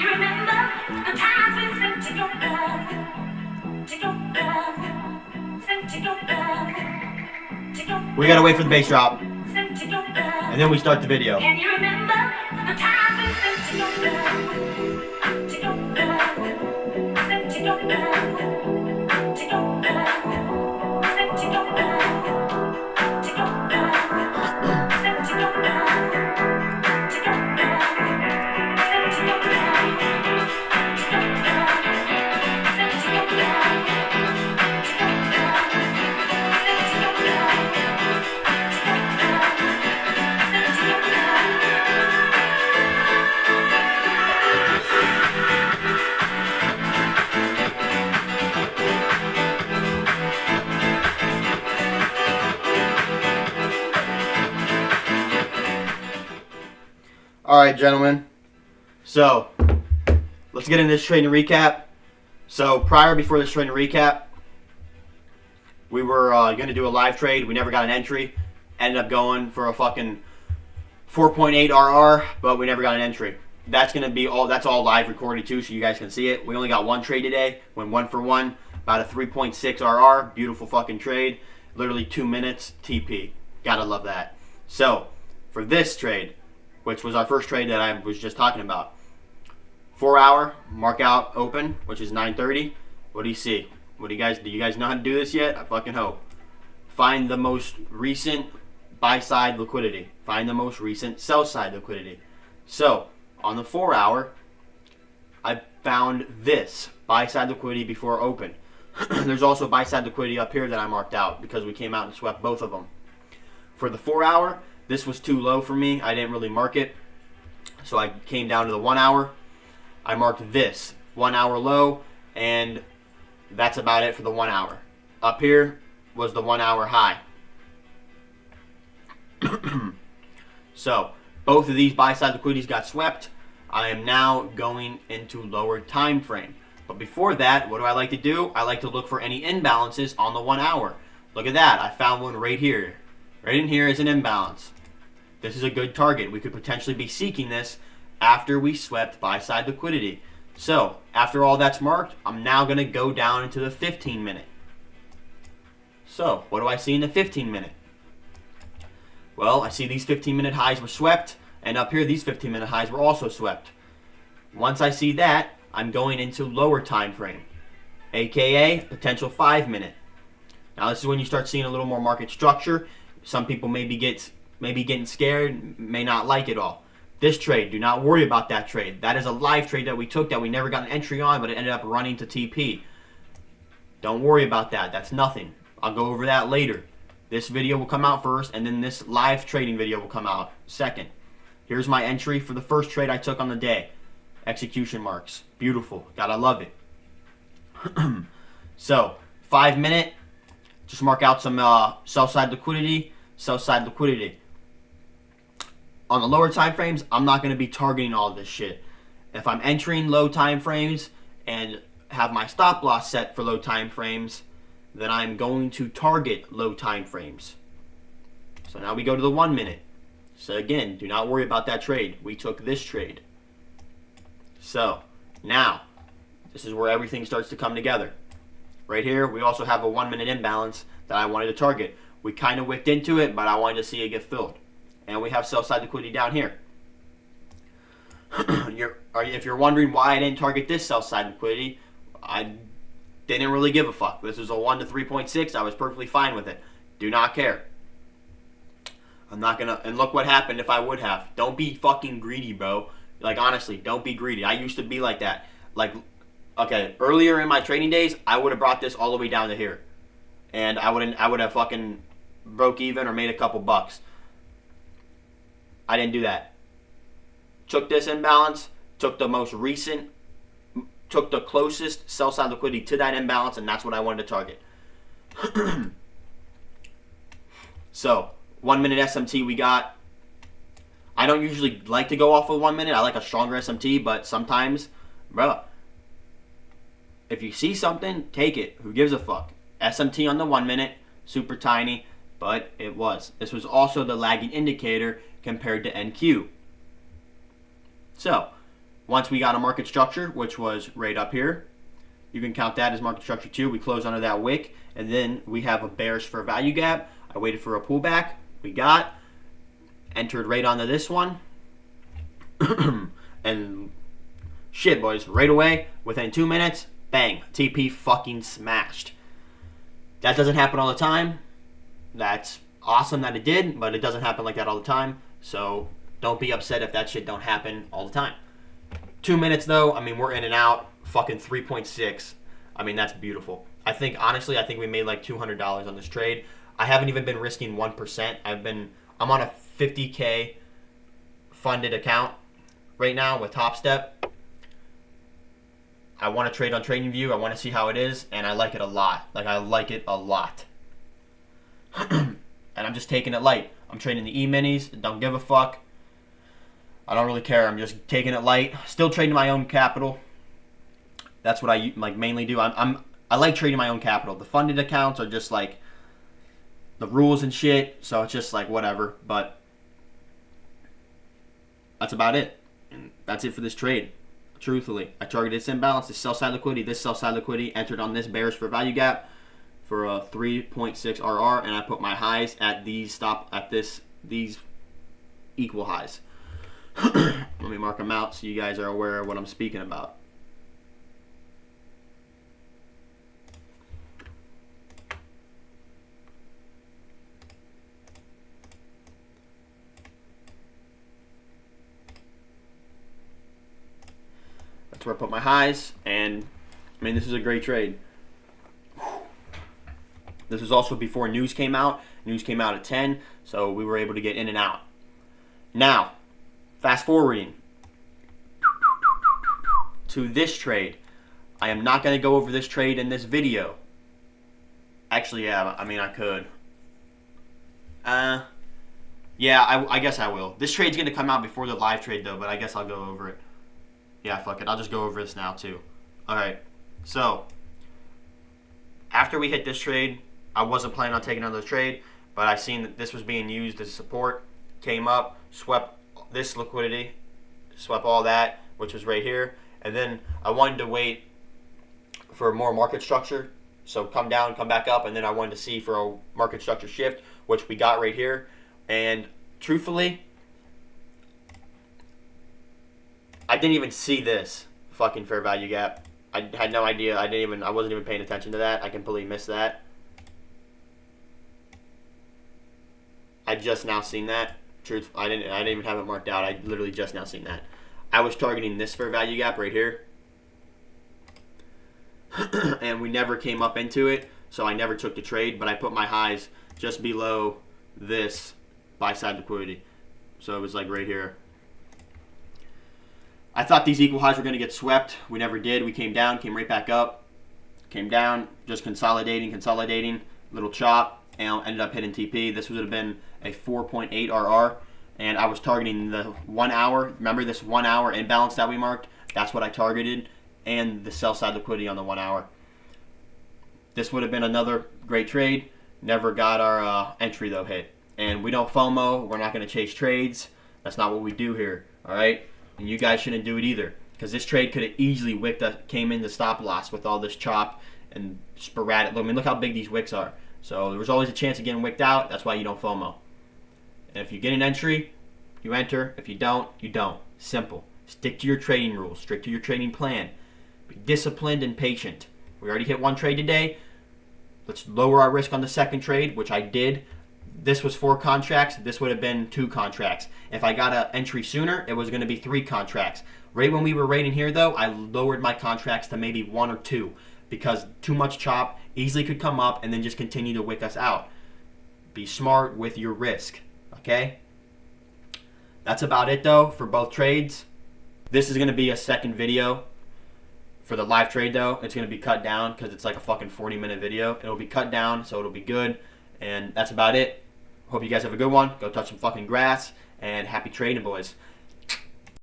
you remember the times we spent together? We gotta wait for the bass drop. And then we start the video. Can you remember the times we spent Alright, gentlemen. So, let's get into this trade and recap. So, before this trade and recap, we were going to do a live trade. We never got an entry. Ended up going for a fucking 4.8 RR, but we never got an entry. That's going to be all. That's all live recorded too, so you guys can see it. We only got one trade today. Went 1 for 1. About a 3.6 RR. Beautiful fucking trade. Literally 2 minutes TP. Gotta love that. So, for this trade, which was our first trade that I was just talking about. 4 hour, mark out open, which is 9:30. What do you see? Do you guys know how to do this yet? I fucking hope. Find the most recent buy side liquidity. Find the most recent sell side liquidity. So, on the 4 hour, I found this buy side liquidity before open. There's also buy side liquidity up here that I marked out because we came out and swept both of them. For the 4 hour, this was too low for me. I didn't really mark it. So I came down to the 1 hour. I marked this 1 hour low, and that's about it for the 1 hour. Up here was the 1 hour high. So both of these buy side liquidities got swept. I am now going into lower time frame. But before that, what do I like to do? I like to look for any imbalances on the 1 hour. Look at that. I found one right here. Right in here is an imbalance. This is a good target. We could potentially be seeking this after we swept buy-side liquidity. So, after all that's marked, I'm now going to go down into the 15 minute. So, what do I see in the 15 minute? Well, I see these 15 minute highs were swept, and up here these 15 minute highs were also swept. Once I see that, I'm going into lower time frame, aka potential 5 minute. Now this is when you start seeing a little more market structure. Some people may be getting scared, may not like it all. This trade, do not worry about that trade. That is a live trade that we took that we never got an entry on, but it ended up running to TP. Don't worry about that. That's nothing. I'll go over that later. This video will come out first, and then this live trading video will come out second. Here's my entry for the first trade I took on the day. Execution marks. Beautiful. Gotta love it. So, 5 minute. Just mark out some sell-side liquidity, sell-side liquidity. On the lower time frames, I'm not going to be targeting all this shit. If I'm entering low time frames and have my stop loss set for low time frames, then I'm going to target low time frames. So now we go to the 1 minute. So again, do not worry about that trade. We took this trade. So now, this is where everything starts to come together. Right here, we also have a 1 minute imbalance that I wanted to target. We kind of whipped into it, but I wanted to see it get filled. And we have sell-side liquidity down here. If you're wondering why I didn't target this sell-side liquidity, I didn't really give a fuck. This was a 1 to 3.6. I was perfectly fine with it. Do not care. I'm not going to... And look what happened if I would have. Don't be fucking greedy, bro. Like, honestly, don't be greedy. I used to be like that. Like... Okay, earlier in my trading days, I would have brought this all the way down to here. And I would have fucking broke even or made a couple bucks. I didn't do that. Took this imbalance, took the closest sell side liquidity to that imbalance, and that's what I wanted to target. So, 1 minute SMT we got. I don't usually like to go off of 1 minute. I like a stronger SMT, but sometimes, bro, if you see something, take it. Who gives a fuck? SMT on the 1 minute, super tiny, but it was. This was also the lagging indicator compared to NQ. So, Once we got a market structure, which was right up here, you can count that as market structure 2. We closed under that wick, and then we have a bearish fair value gap. I waited for a pullback. We got, entered right onto this one. And shit, boys, right away, within 2 minutes, bang, TP fucking smashed. That doesn't happen all the time. That's awesome that it did, but it doesn't happen like that all the time. So don't be upset if that shit don't happen all the time. 2 minutes though, I mean, we're in and out. Fucking 3.6. I mean, that's beautiful. Honestly, I think we made like $200 on this trade. I haven't even been risking 1%. I'm on a 50K funded account right now with Top Step. I want to trade on TradingView. I want to see how it is, and I like it a lot. I like it a lot. And I'm just taking it light. I'm trading the E-minis. Don't give a fuck. I don't really care. I'm just taking it light. Still trading my own capital. That's what I mainly do. I like trading my own capital. The funded accounts are just like the rules and shit, so it's just like whatever. But that's about it. And that's it for this trade. Truthfully, I targeted this imbalance, this sell side liquidity, entered on this bearish for value gap for a 3.6 RR, and I put my highs at these these equal highs. Let me mark them out so you guys are aware of what I'm speaking about. That's where I put my highs, and I mean, this is a great trade. This was also before news came out. News came out at 10, so we were able to get in and out. Now, fast forwarding to this trade. I am not going to go over this trade in this video. Actually, yeah, I mean, I could. Yeah, I guess I will. This trade's going to come out before the live trade, though, but I guess I'll go over it. Yeah, fuck it. I'll just go over this now, too. Alright, so after we hit this trade, I wasn't planning on taking another trade, but I seen that this was being used as support. Came up, swept this liquidity, swept all that, which was right here. And then I wanted to wait for more market structure. So come down, come back up, and then I wanted to see for a market structure shift, which we got right here. And truthfully, I didn't even see this fucking fair value gap. I had no idea. I wasn't even paying attention to that. I completely missed that. I just now seen that. Truth, I didn't even have it marked out. I literally just now seen that. I was targeting this fair value gap right here. And we never came up into it, so I never took the trade, but I put my highs just below this buy side liquidity. So it was like right here. I thought these equal highs were going to get swept. We never did. We came down, came right back up, came down, just consolidating, little chop, and ended up hitting TP. This would have been a 4.8 RR, and I was targeting the 1 hour. Remember this 1 hour imbalance that we marked? That's what I targeted, and the sell side liquidity on the 1 hour. This would have been another great trade. Never got our entry, though, hit. And we don't FOMO. We're not going to chase trades. That's not what we do here, all right? And you guys shouldn't do it either, because this trade could have easily came into stop loss with all this chop and sporadic. I mean, look how big these wicks are. So there was always a chance of getting wicked out. That's why you don't FOMO. And if you get an entry, you enter. If you don't, you don't. Simple. Stick to your trading rules. Stick to your trading plan. Be disciplined and patient. We already hit one trade today. Let's lower our risk on the second trade, which I did. This was 4 contracts. This would have been 2 contracts. If I got an entry sooner, it was going to be 3 contracts. Right when we were right in here, though, I lowered my contracts to maybe 1 or 2 because too much chop easily could come up and then just continue to wick us out. Be smart with your risk, okay? That's about it, though, for both trades. This is going to be a second video. For the live trade, though, it's going to be cut down because it's like a fucking 40-minute video. It'll be cut down, so it'll be good. And that's about it. Hope you guys have a good one. Go touch some fucking grass. And happy trading, boys.